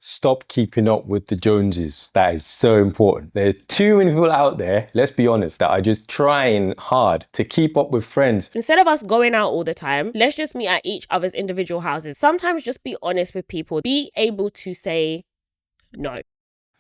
Stop keeping up with the Joneses. That is so important. There's too many people out there, let's be honest, that are just trying hard to keep up with friends. Instead of us going out all the time, let's just meet at each other's individual houses. Sometimes just be honest with people. Be able to say no.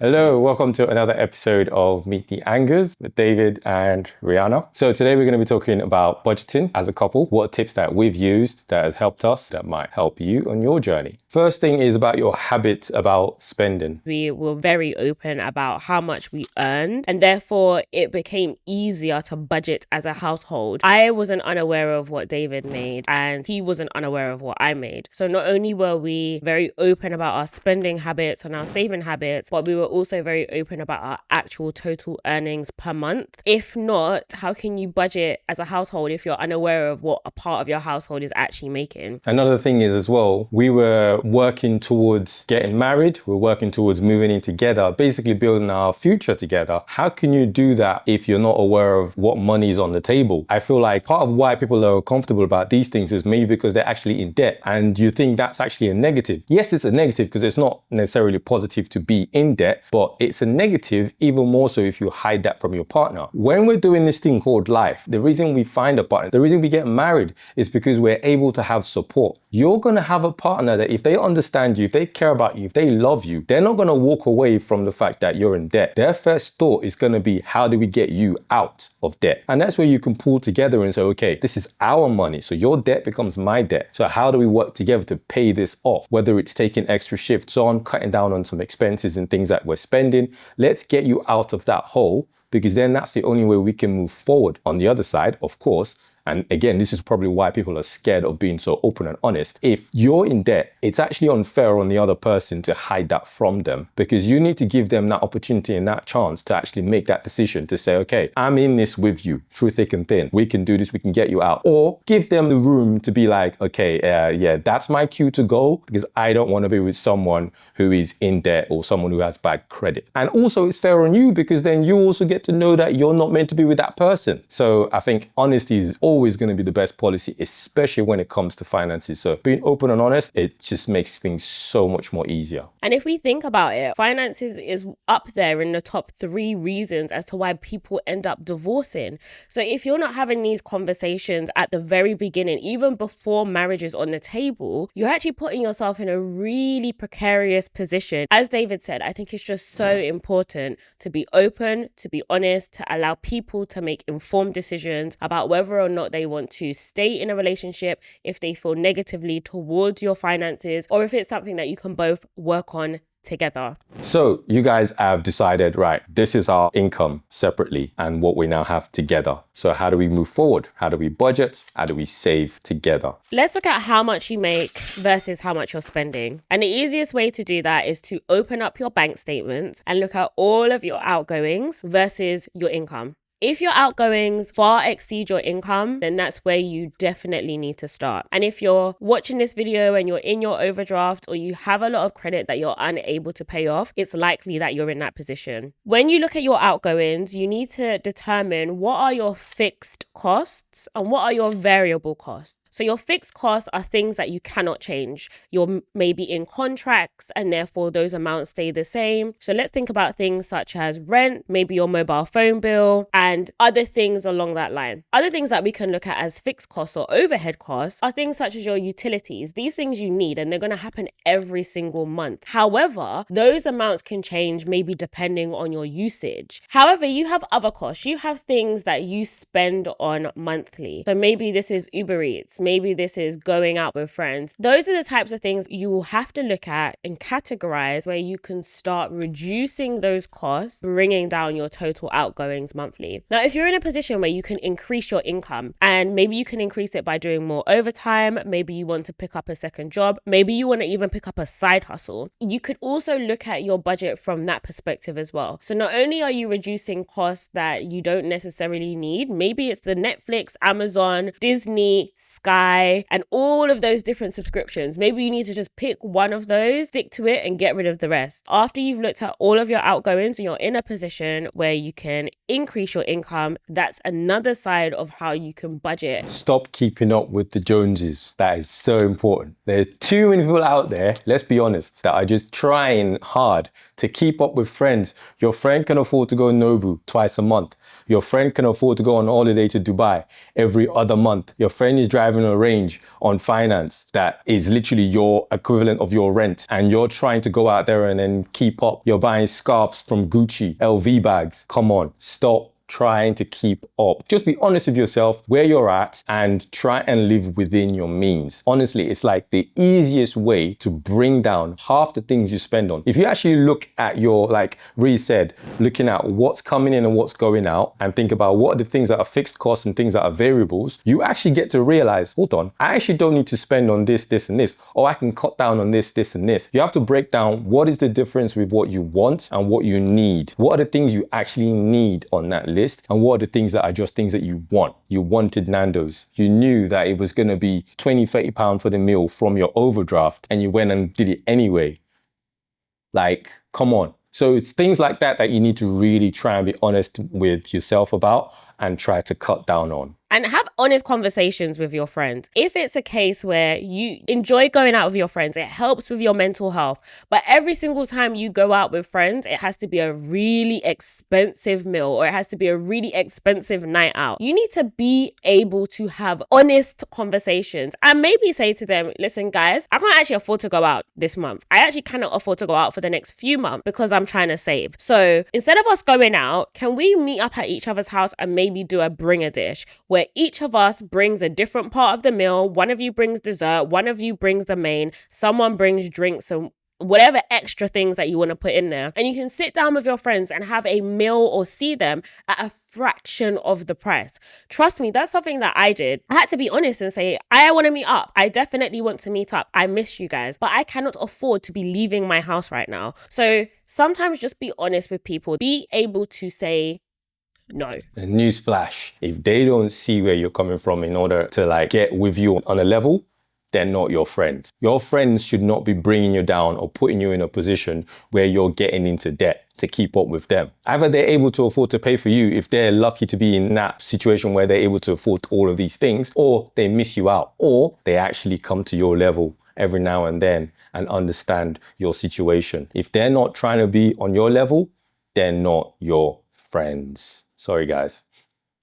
Hello, welcome to another episode of Meet the Angers with David and Rihanna. So today we're going to be talking about budgeting as a couple, what tips that we've used that has helped us that might help you on your journey. First thing is about your habits about spending. We were very open about how much we earned, and therefore it became easier to budget as a household. I wasn't unaware of what David made and he wasn't unaware of what I made. So not only were we very open about our spending habits and our saving habits, but we were also very open about our actual total earnings per month. If not, how can you budget as a household if you're unaware of what a part of your household is actually making? Another thing is as well, we were working towards getting married, we're working towards moving in together, basically building our future together. How can you do that if you're not aware of what money is on the table? I feel like part of why people are comfortable about these things is maybe because they're actually in debt and you think that's actually a negative. Yes, it's a negative because it's not necessarily positive to be in debt, but it's a negative even more so if you hide that from your partner. When we're doing this thing called life, the reason we find a partner, the reason we get married is because we're able to have support. You're going to have a partner that if they understand you, if they care about you, if they love you, they're not going to walk away from the fact that you're in debt. Their first thought is going to be, how do we get you out of debt? And that's where you can pull together and say, okay, this is our money. So your debt becomes my debt. So how do we work together to pay this off? Whether it's taking extra shifts on, cutting down on some expenses and things that we're spending, let's get you out of that hole, because then that's the only way we can move forward. On the other side, of course, and again, this is probably why people are scared of being so open and honest. If you're in debt, it's actually unfair on the other person to hide that from them, because you need to give them that opportunity and that chance to actually make that decision to say, okay, I'm in this with you through thick and thin. We can do this. We can get you out. Or give them the room to be like, okay, yeah, that's my cue to go, because I don't want to be with someone who is in debt or someone who has bad credit. And also it's fair on you, because then you also get to know that you're not meant to be with that person. So I think honesty is always going to be the best policy, especially when it comes to finances. So being open and honest, it just makes things so much more easier. And if we think about it, finances is up there in the top 3 reasons as to why people end up divorcing. So if you're not having these conversations at the very beginning, even before marriage is on the table, you're actually putting yourself in a really precarious position. As David said, I think it's just so important to be open, to be honest, to allow people to make informed decisions about whether or not they want to stay in a relationship, if they feel negatively towards your finances, or if it's something that you can both work on together. So you guys have decided, right, this is our income separately and what we now have together. So how do we move forward? How do we budget? How do we save together? Let's look at how much you make versus how much you're spending. And the easiest way to do that is to open up your bank statements and look at all of your outgoings versus your income. If your outgoings far exceed your income, then that's where you definitely need to start. And if you're watching this video and you're in your overdraft or you have a lot of credit that you're unable to pay off, it's likely that you're in that position. When you look at your outgoings, you need to determine what are your fixed costs and what are your variable costs. So your fixed costs are things that you cannot change. You're maybe in contracts and therefore those amounts stay the same. So let's think about things such as rent, maybe your mobile phone bill, and other things along that line. Other things that we can look at as fixed costs or overhead costs are things such as your utilities. These things you need and they're going to happen every single month. However, those amounts can change maybe depending on your usage. However, you have other costs. You have things that you spend on monthly. So maybe this is Uber Eats. Maybe this is going out with friends. Those are the types of things you will have to look at and categorize where you can start reducing those costs, bringing down your total outgoings monthly. Now, if you're in a position where you can increase your income and maybe you can increase it by doing more overtime, maybe you want to pick up a second job, maybe you want to even pick up a side hustle, you could also look at your budget from that perspective as well. So not only are you reducing costs that you don't necessarily need, maybe it's the Netflix, Amazon, Disney, Sky Sky, and all of those different subscriptions. Maybe you need to just pick one of those, stick to it, and get rid of the rest. After you've looked at all of your outgoings and you're in a position where you can increase your income, that's another side of how you can budget. Stop keeping up with the Joneses. That is so important. There's too many people out there, let's be honest, that are just trying hard to keep up with friends. Your friend can afford to go Nobu twice a month. Your friend can afford to go on holiday to Dubai every other month. Your friend is driving a Range on finance that is literally your equivalent of your rent. And you're trying to go out there and then keep up. You're buying scarves from Gucci, LV bags. Come on, stop trying to keep up. Just be honest with yourself where you're at and try and live within your means. Honestly, it's like the easiest way to bring down half the things you spend on. If you actually look at your, like Ree said, looking at what's coming in and what's going out and think about what are the things that are fixed costs and things that are variables, you actually get to realize, hold on, I actually don't need to spend on this, this, and this, or I can cut down on this, this, and this. You have to break down what is the difference with what you want and what you need. What are the things you actually need on that list? And what are the things that are just things that you want? You wanted Nando's. You knew that it was going to be 20, 30 pounds for the meal from your overdraft and you went and did it anyway. Like, come on. So it's things like that that you need to really try and be honest with yourself about and try to cut down on. And have honest conversations with your friends. If it's a case where you enjoy going out with your friends, it helps with your mental health. But every single time you go out with friends, it has to be a really expensive meal or it has to be a really expensive night out. You need to be able to have honest conversations and maybe say to them, listen, guys, I can't actually afford to go out this month. I actually cannot afford to go out for the next few months because I'm trying to save. So instead of us going out, can we meet up at each other's house and maybe do a bring a dish where each of us brings a different part of the meal. One of you brings dessert, one of you brings the main, someone brings drinks and whatever extra things that you want to put in there. And you can sit down with your friends and have a meal or see them at a fraction of the price. Trust me, that's something that I did. I had to be honest and say, I want to meet up. I definitely want to meet up. I miss you guys, but I cannot afford to be leaving my house right now. So sometimes just be honest with people. Be able to say, no. Newsflash, if they don't see where you're coming from in order to like get with you on a level, they're not your friends. Your friends should not be bringing you down or putting you in a position where you're getting into debt to keep up with them. Either they're able to afford to pay for you if they're lucky to be in that situation where they're able to afford all of these things, or they miss you out, or they actually come to your level every now and then and understand your situation. If they're not trying to be on your level, they're not your friends. Sorry, guys.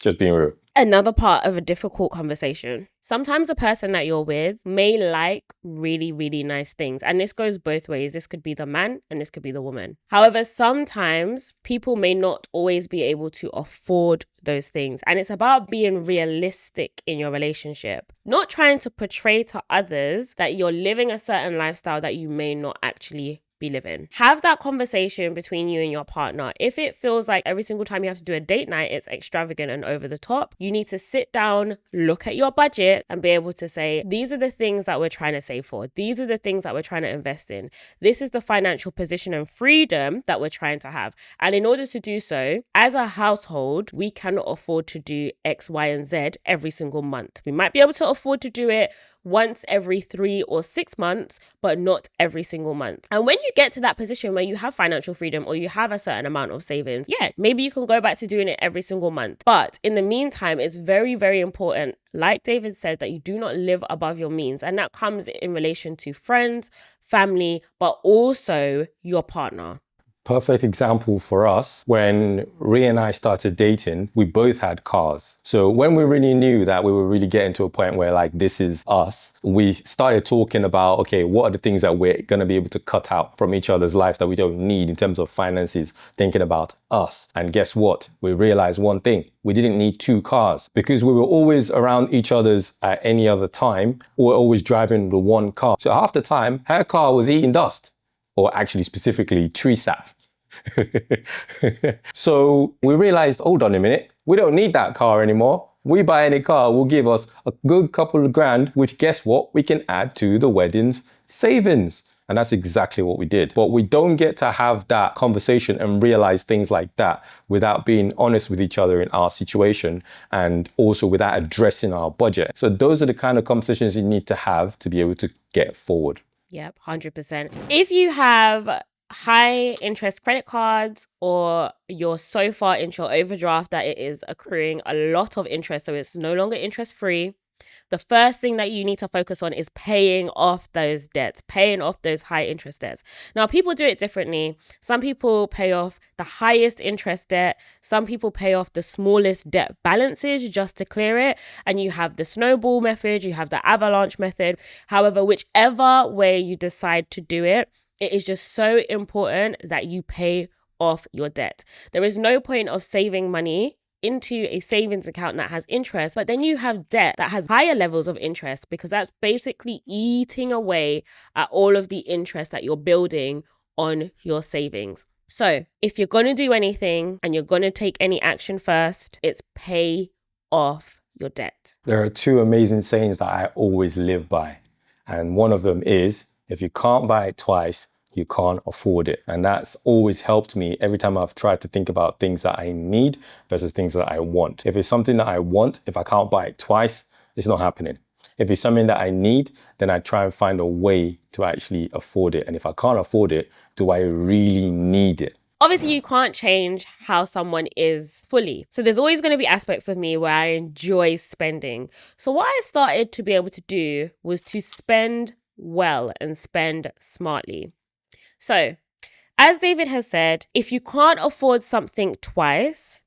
Just being real. Another part of a difficult conversation. Sometimes the person that you're with may like really, really nice things. And this goes both ways. This could be the man and this could be the woman. However, sometimes people may not always be able to afford those things. And it's about being realistic in your relationship. Not trying to portray to others that you're living a certain lifestyle that you may not actually be living. Have that conversation between you and your partner. If it feels like every single time you have to do a date night, it's extravagant and over the top, you need to sit down, look at your budget and be able to say, these are the things that we're trying to save for. These are the things that we're trying to invest in. This is the financial position and freedom that we're trying to have. And in order to do so, as a household, we cannot afford to do X, Y, and Z every single month. We might be able to afford to do it once every 3 or 6 months, but not every single month. And when you get to that position where you have financial freedom or you have a certain amount of savings, yeah, maybe you can go back to doing it every single month. But in the meantime, it's very, very important, like David said, that you do not live above your means. And that comes in relation to friends, family, but also your partner. Perfect example for us, when Rhea and I started dating, we both had cars. So when we really knew that we were really getting to a point where like, this is us, we started talking about, okay, what are the things that we're going to be able to cut out from each other's lives that we don't need in terms of finances, thinking about us. And guess what? We realized one thing. We didn't need 2 cars because we were always around each other's at any other time. We were always driving the one car. So half the time, her car was eating dust, or actually specifically tree sap. So we realized, hold on a minute, we don't need that car anymore. We buy any car will give us a good couple of grand, which guess what? We can add to the wedding's savings. And that's exactly what we did. But we don't get to have that conversation and realize things like that without being honest with each other in our situation, and also without addressing our budget. So those are the kind of conversations you need to have to be able to get forward. Yep, 100%. If you have high interest credit cards, or you're so far into your overdraft that it is accruing a lot of interest, so it's no longer interest free, the first thing that you need to focus on is paying off those debts, paying off those high interest debts. Now, people do it differently. Some people pay off the highest interest debt. Some people pay off the smallest debt balances just to clear it. And you have the snowball method, you have the avalanche method. However, whichever way you decide to do it, it is just so important that you pay off your debt. There is no point of saving money into a savings account that has interest, but then you have debt that has higher levels of interest, because that's basically eating away at all of the interest that you're building on your savings. So if you're going to do anything and you're going to take any action first, it's pay off your debt. There are two amazing sayings that I always live by. And one of them is, if you can't buy it twice, you can't afford it. And that's always helped me every time I've tried to think about things that I need versus things that I want. If it's something that I want, if I can't buy it twice, it's not happening. If it's something that I need, then I try and find a way to actually afford it. And if I can't afford it, do I really need it? Obviously, you can't change how someone is fully. So there's always going to be aspects of me where I enjoy spending. So what I started to be able to do was to spend well and spend smartly. So, as David has said, if you can't afford something twice,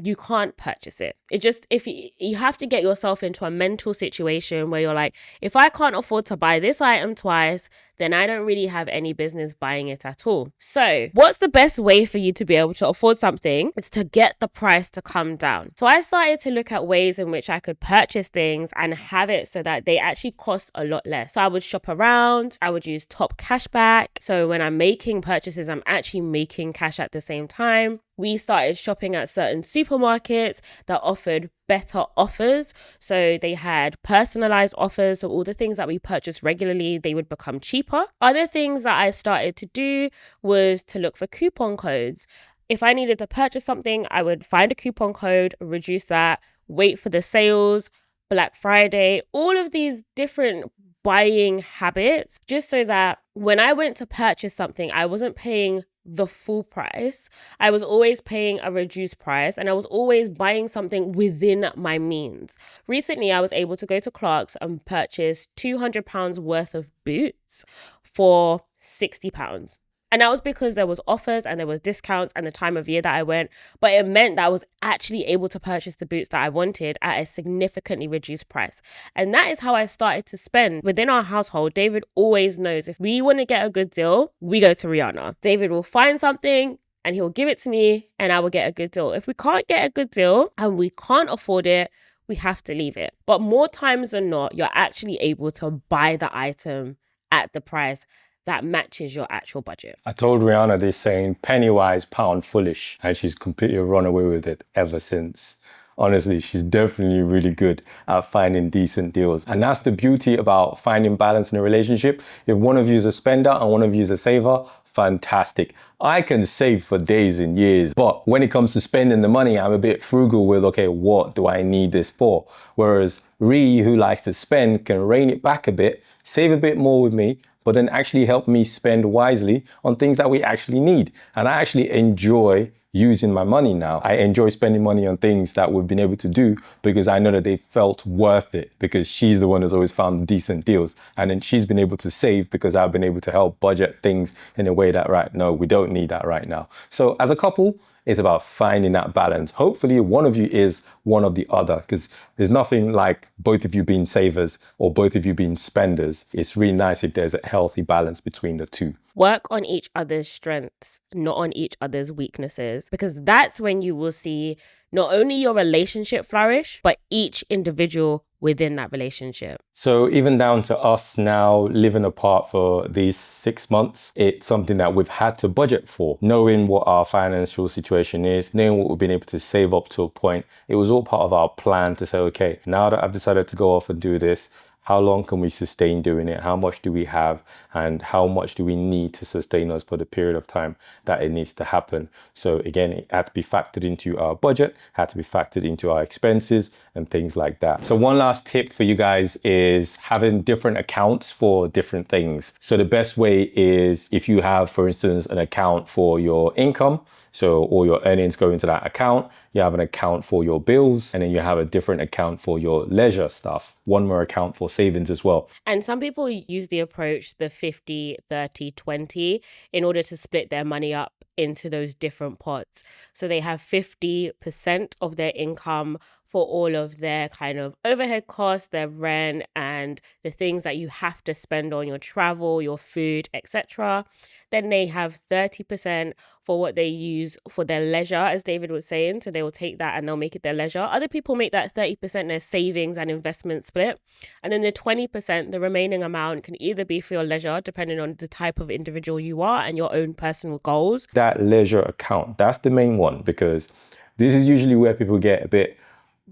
you can't purchase it. If you have to get yourself into a mental situation where you're like, if I can't afford to buy this item twice, then I don't really have any business buying it at all. So what's the best way for you to be able to afford something? It's to get the price to come down. So I started to look at ways in which I could purchase things and have it so that they actually cost a lot less. So I would shop around, I would use top cashback. So when I'm making purchases, I'm actually making cash at the same time. We started shopping at certain supermarkets that offered better offers. So they had personalized offers. So all the things that we purchase regularly, they would become cheaper. Other things that I started to do was to look for coupon codes. If I needed to purchase something, I would find a coupon code, reduce that, wait for the sales, Black Friday, all of these different buying habits, just so that when I went to purchase something, I wasn't paying the full price. I was always paying a reduced price, and I was always buying something within my means. Recently, I was able to go to Clark's and purchase £200 worth of boots for £60. And that was because there was offers and there was discounts and the time of year that I went. But it meant that I was actually able to purchase the boots that I wanted at a significantly reduced price. And that is how I started to spend. Within our household, David always knows if we want to get a good deal, we go to Rihanna. David will find something and he'll give it to me and I will get a good deal. If we can't get a good deal and we can't afford it, we have to leave it. But more times than not, you're actually able to buy the item at the price that matches your actual budget. I told Rihanna this saying, penny wise, pound foolish, and she's completely run away with it ever since. Honestly, she's definitely really good at finding decent deals. And that's the beauty about finding balance in a relationship. If one of you is a spender and one of you is a saver, fantastic. I can save for days and years, but when it comes to spending the money, I'm a bit frugal with, okay, what do I need this for? Whereas Ree, who likes to spend, can rein it back a bit, save a bit more with me, but then actually help me spend wisely on things that we actually need. And I actually enjoy using my money now. I enjoy spending money on things that we've been able to do because I know that they felt worth it, because she's the one who's always found decent deals. And then she's been able to save because I've been able to help budget things in a way that, right, no, we don't need that right now. So as a couple, it's about finding that balance. Hopefully one of you is one of the other, because there's nothing like both of you being savers or both of you being spenders. It's really nice if there's a healthy balance between the two. Work on each other's strengths, not on each other's weaknesses, because that's when you will see not only your relationship flourish, but each individual within that relationship. So even down to us now living apart for these 6 months, it's something that we've had to budget for. Knowing what our financial situation is, knowing what we've been able to save up to a point, it was all part of our plan to say, okay, now that I've decided to go off and do this, How long can we sustain doing it? How much do we have? And how much do we need to sustain us for the period of time that it needs to happen? So again, it had to be factored into our budget, had to be factored into our expenses and things like that. So one last tip for you guys is having different accounts for different things. So the best way is if you have, for instance, an account for your income, so all your earnings go into that account. You have an account for your bills, and then you have a different account for your leisure stuff. One more account for savings as well. And some people use the approach, the 50, 30, 20, in order to split their money up into those different pots. So they have 50% of their income for all of their kind of overhead costs, their rent, and the things that you have to spend on your travel, your food, etc. Then they have 30% for what they use for their leisure, as David was saying. So they will take that and they'll make it their leisure. Other people make that 30% their savings and investment split. And then the 20%, the remaining amount, can either be for your leisure, depending on the type of individual you are and your own personal goals. That leisure account, that's the main one, because this is usually where people get a bit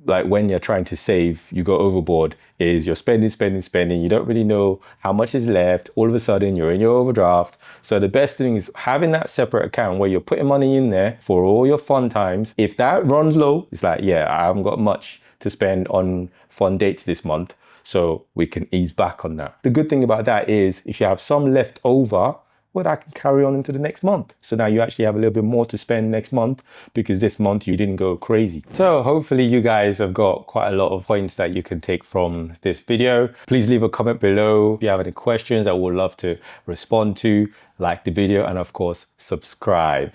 like, when you're trying to save, you go overboard, is you're spending. You don't really know how much is left. All of a sudden, you're in your overdraft. So the best thing is having that separate account where you're putting money in there for all your fun times. If that runs low, it's like, yeah, I haven't got much to spend on fun dates this month. So we can ease back on that. The good thing about that is if you have some left over, well, that can carry on into the next month. So now you actually have a little bit more to spend next month because this month you didn't go crazy. So hopefully you guys have got quite a lot of points that you can take from this video. Please leave a comment below if you have any questions. I would love to respond to. Like the video and of course subscribe.